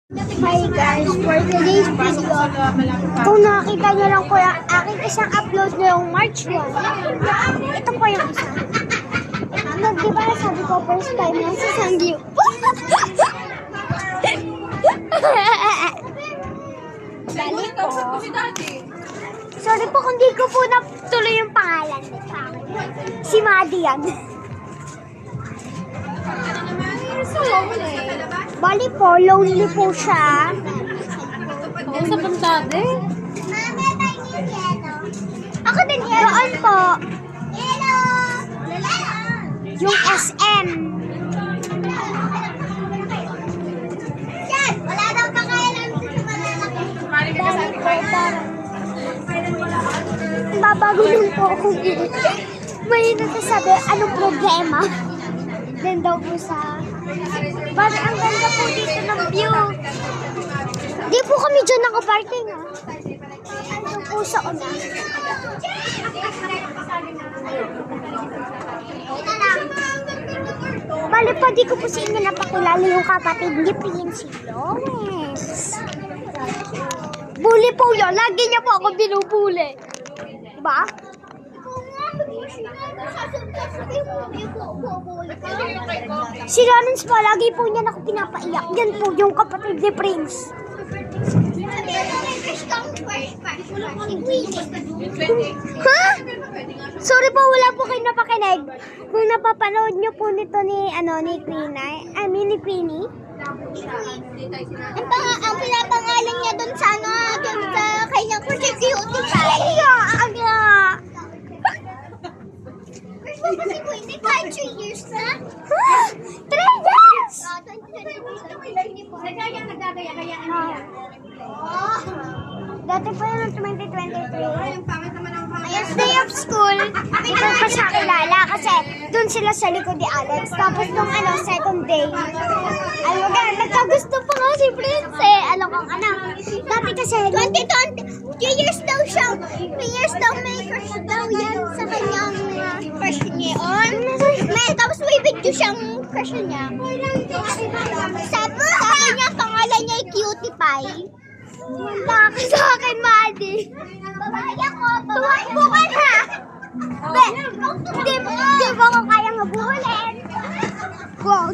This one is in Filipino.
Hi guys, for today's video, kung nakita nyo lang po yung aking isang upload ngayong March 1, ito po yung isa. Diba sabi ko first time lang sa Sanggyu. Balik po. Sorry po kung di ko po natuloy yung pangalan. Si Maddie yan. Bali po, lonely po siya. Oo, sa pantade. Ako din doon po. Yung SM. Wala daw pakailan sa malalaki. Bali po, parang babagulong po ako. May nagsasabi, anong problema? Then daw po sa... Bakit ang ganda po dito ng view? Di po kami dyan nakaparking ha. Ang po sa una. Bali pa, di ko po sa inyo napakilala yung kapatid ni Prince Lois. Bully po yun. Lagi niya po ako binubuli. Diba? Si Lawrence po, lagi po niya ako pinapaiyak. Yan po yung kapatid ni Prince. Ha? Sorry po, wala po kayo napakinig. Kung napapanood niyo po nito ni ni Queenie. Ang pinapangalan niya doon sa kanyang cutie pie. Kasi po, hindi pa 3 years na. 3 years! 2023. Dati po yun ng 2023. Yes, day of school. Ito pa siya kilala kasi dun sila sa likod ni Alex. Tapos nung second day, nagkagusto pa nga si Prince eh. Dati kasi 2020, 2 years daw siya. 2 years daw may crush daw yan sa kanyang crush niya. Tapos may video siyang crush niya. Sabi niya, pangalan niya ay Cutie Pie. Wala ka sa akin, Maddie. Babae ako. Tumakbo ka na. Hindi mo ako kayang habulin. Wow.